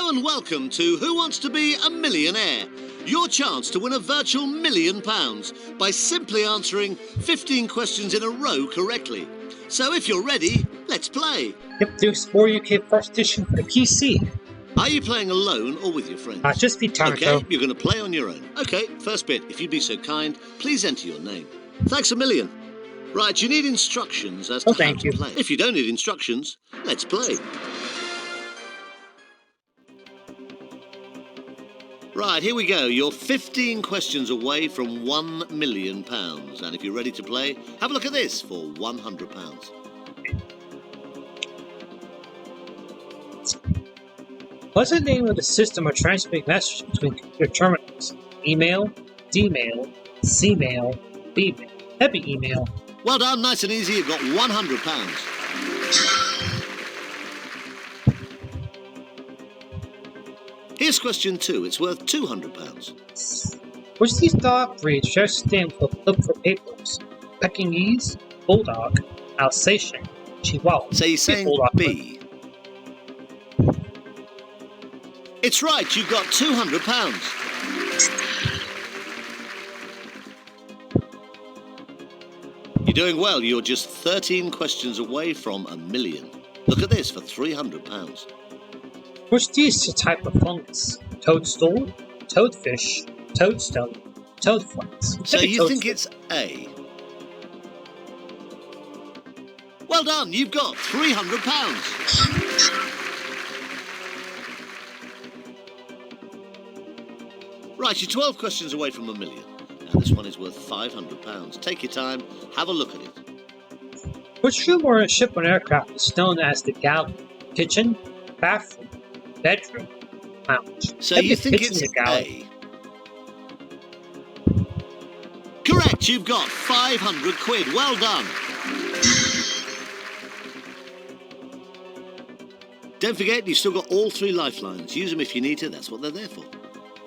Hello and welcome to Who Wants to Be a Millionaire? Your chance to win a virtual £1 million by simply answering 15 questions in a row correctly. So if you're ready, let's play. Yep, the Square UK first edition for the PC. Are you playing alone or with your friends? Just be Tanto. Okay, you're going to play on your own. Okay, first bit. If you'd be so kind, please enter your name. Thanks a million. Right, you need instructions as to how to play. If you don't need instructions, let's play. Right, here we go. You're 15 questions away from £1 million. And if you're ready to play, have a look at this for £100. What's the name of the system of transmitting messages between computer terminals? Email, D-mail, C-mail, B-mail. That'd be email. Well done, nice and easy. You've got £100. Here's question 2. It's worth £200. Which of these dog breeds shares the name for look for papers? Pekingese, Bulldog, Alsatian, Chihuahua. So you're saying Bulldog. B. It's right, you've got £200. You're doing well. You're just 13 questions away from £1 million. Look at this for £300. Which of these is a type of fungus? Toadstool, toadfish, toadstone, toadflax. So you think it's A? Well done, you've got £300. Right, you're 12 questions away from £1 million. Now this one is worth £500. Take your time, have a look at it. Which room or a ship or an aircraft is known as the galley? Kitchen, bathroom, bedroom, lounge. So you think it's A? Correct, you've got 500 quid. Well done. Don't forget, you've still got all 3 lifelines. Use them if you need to, that's what they're there for.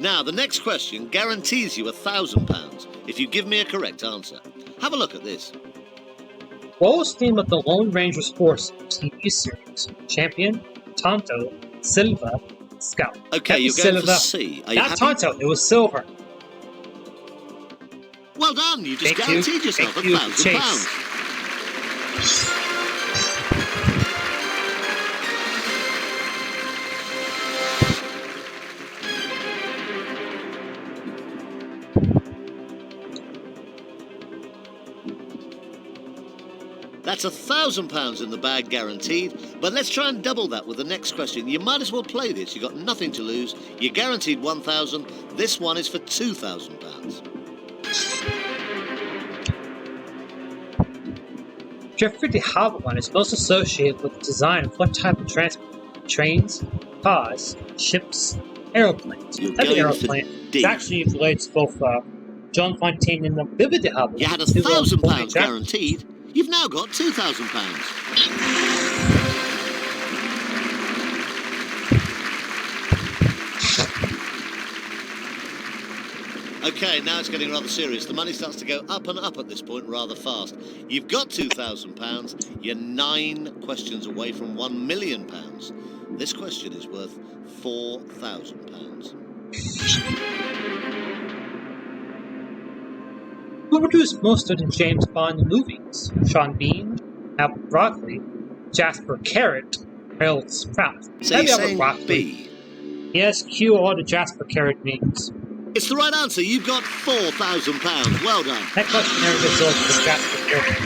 Now, the next question guarantees you £1,000 if you give me a correct answer. Have a look at this. What was the name of the Lone Ranger Sports TV series? Champion, Tonto, Silva, Scout. Okay, you're going for C. Are you happy? Not Tonto, it was Silver. Well done, you just guaranteed yourself £1,000. That's £1,000 in the bag guaranteed, but let's try and double that with the next question. You might as well play this. You've got nothing to lose. You're guaranteed £1,000. This one is for £2,000. Jeffrey de Havilland is most associated with the design of what type of transport? Trains, cars, ships, aeroplanes. Every aeroplane. It actually relates to both John Fontaine and Billy de Havilland. You had £1,000 guaranteed. You've now got £2,000. Okay, now it's getting rather serious. The money starts to go up and up at this point rather fast. You've got £2,000. You're 9 questions away from £1 million. This question is worth £4,000. Who produced most of the James Bond movies? Sean Bean, Albert Broccoli, Jasper Carrot, Harold Sprout. So you're saying B? Yes, cue all the Jasper Carrot names. It's the right answer. You've got £4,000. Well done. That question never gets old for Jasper Carrot.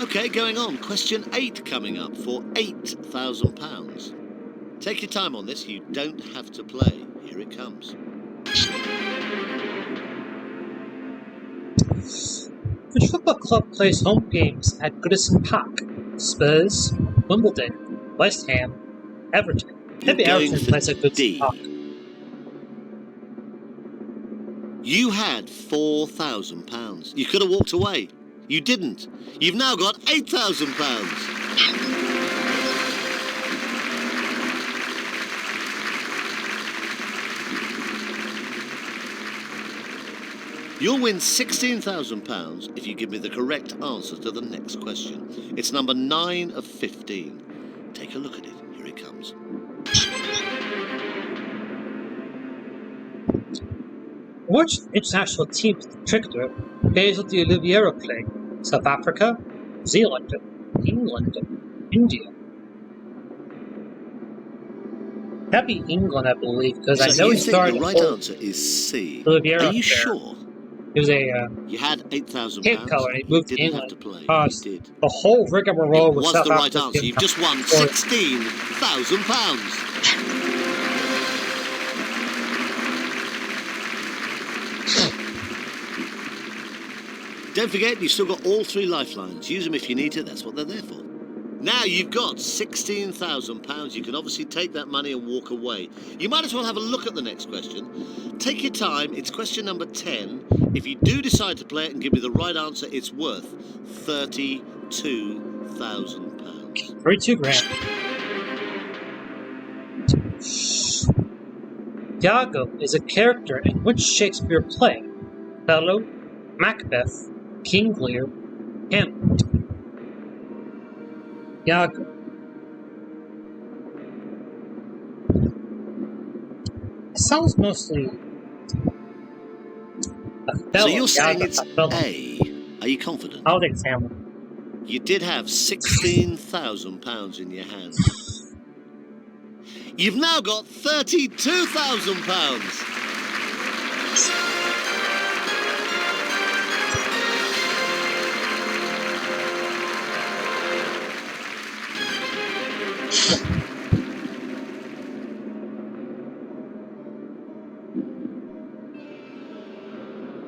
Okay, going on. Question 8 coming up for £8,000. Take your time on this. You don't have to play. Here it comes. Which football club plays home games at Goodison Park? Spurs, Wimbledon, West Ham, Everton. Maybe Everton plays at Goodison Park. You had £4,000. You could have walked away. You didn't. You've now got £8,000. You'll win £16,000 if you give me the correct answer to the next question. It's number 9 of 15. Take a look at it. Here it comes. Which international team did the cricketer Basil de Oliveira play? South Africa, New Zealand, England, India. That'd be England, I believe, because I know he started. The right answer is C. Oliveira. Are you sure? He was a you had £8,000. Cape color, and he moved to England. Have to play. You did. The whole rigmarole was the right answer. You've just won £16,000. Don't forget, you've still got all 3 lifelines. Use them if you need to. That's what they're there for. Now you've got £16,000. You can obviously take that money and walk away. You might as well have a look at the next question. Take your time. It's question number 10. If you do decide to play it and give me the right answer, it's worth £32,000. 32 grand. Iago is a character in which Shakespeare play? Othello, Macbeth, King Lear, Hamlet. Iago. It sounds mostly Othello. So you're saying it's A. Are you confident? I'll take Hamlet. You did have £16,000 in your hand. You've now got £32,000.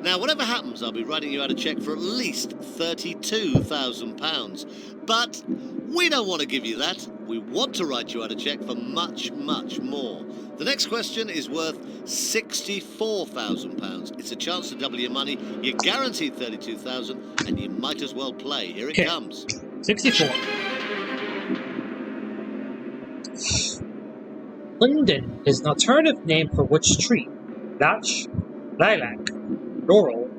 Now, whatever happens, I'll be writing you out a cheque for at least £32,000. But we don't want to give you that. We want to write you out a cheque for much, much more. The next question is worth £64,000. It's a chance to double your money. You're guaranteed £32,000, and you might as well play. Here it comes. 64. Linden is an alternative name for which tree? Latch, lilac, laurel,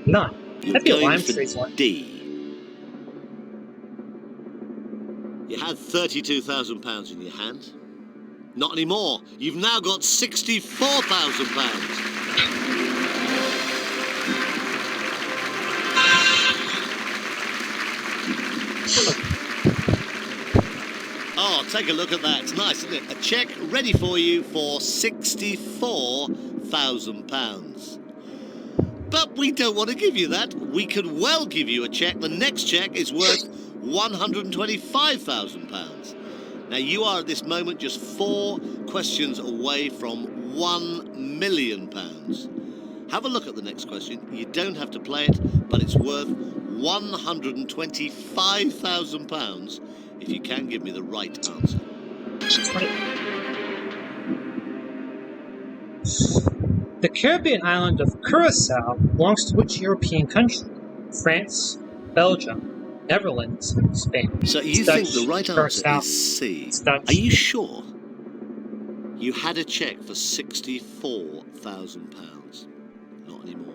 none. That'd be a lime tree's one. D. You had £32,000 in your hand. Not anymore. You've now got £64,000. Oh, take a look at that. It's nice, isn't it? A cheque ready for you for £64,000. But we don't want to give you that. We could well give you a cheque. The next cheque is worth £125,000. Now, you are at this moment just 4 questions away from £1 million. Have a look at the next question. You don't have to play it, but it's worth £125,000 if you can give me the right answer. The Caribbean island of Curacao belongs to which European country? France, Belgium, Netherlands, Spain. So you think the right answer is C. Are you sure? You had a cheque for £64,000. Not anymore.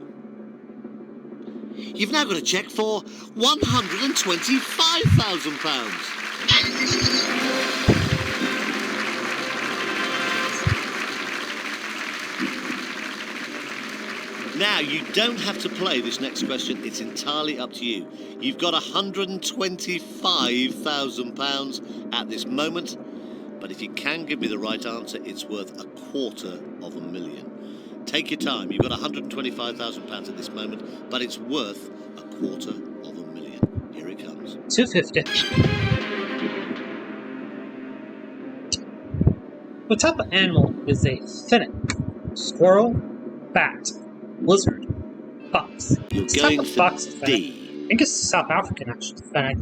You've now got a cheque for £125,000. Now, you don't have to play this next question. It's entirely up to you. You've got £125,000 at this moment. But if you can give me the right answer, it's worth £250,000. Take your time. You've got £125,000 at this moment, but it's worth £250,000. Here it comes. 250. What type of animal is a finnet? Squirrel, bat, lizard, fox. You're going for D. I think it's South African, actually. Fennec.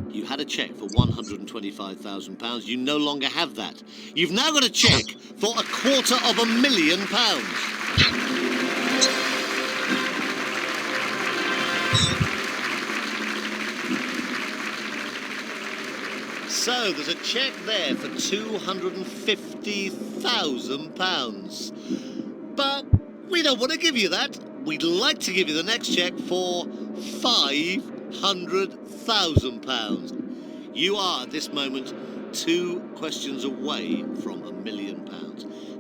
You had a cheque for £125,000. You no longer have that. You've now got a cheque for £250,000. So there's a cheque there for £250,000. But we don't want to give you that. we'd like to give you the next cheque for £500,000. You are, at this moment, 2 questions away from £1 million.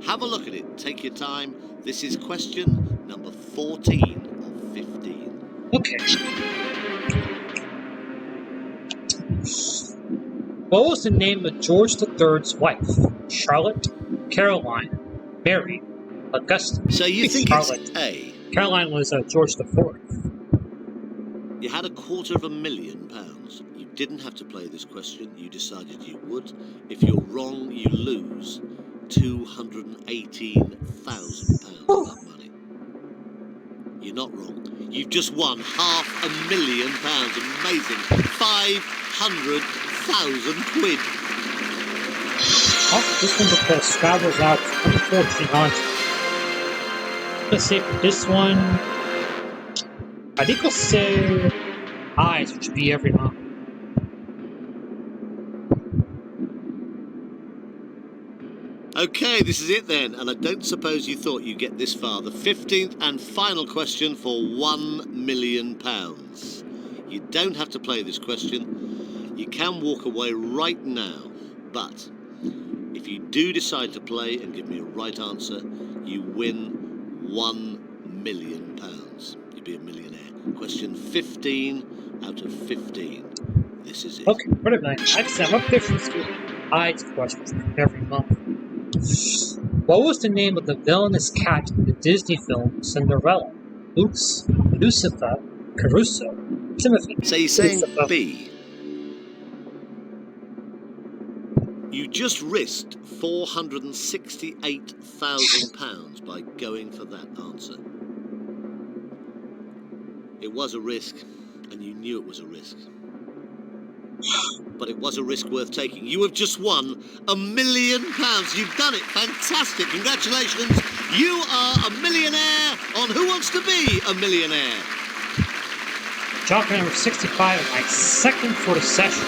Have a look at it. Take your time. This is question number 14 of 15. Okay. What was the name of George III's wife? Charlotte, Caroline, Mary, Augusta. So you think Charlotte. It's A? Caroline was George IV. You had £250,000. You didn't have to play this question. You decided you would. If you're wrong, you lose £218,000 of that money. You're not wrong. You've just won £500,000. Amazing. 500,000 quid. Oh, this one because Scrabble's out 2014 Let's say for this one, I think I'll say Eyes, which would be every month. Okay, this is it then, and I don't suppose you thought you'd get this far. The 15th and final question for £1 million. You don't have to play this question. You can walk away right now, but if you do decide to play and give me a right answer, you win £1 million. You'll be a millionaire. Question 15 out of 15. This is it. Okay, what am I? Excellent. What difference do Eyes questions every month? What was the name of the villainous cat in the Disney film Cinderella? Lucifer, Caruso, Timothy. So you're saying Lucifer. B. You just risked £468,000 by going for that answer. It was a risk, and you knew it was a risk. But it was a risk worth taking. You have just won £1 million. You've done it. Fantastic. Congratulations. You are a millionaire on Who Wants to Be a Millionaire? John Carpenter number 65 in my second for the session.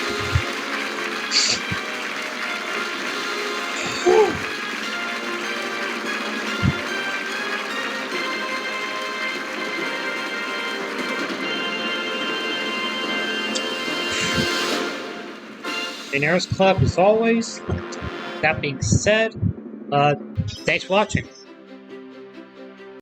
Whew. Millionaires Club as always. That being said, thanks for watching.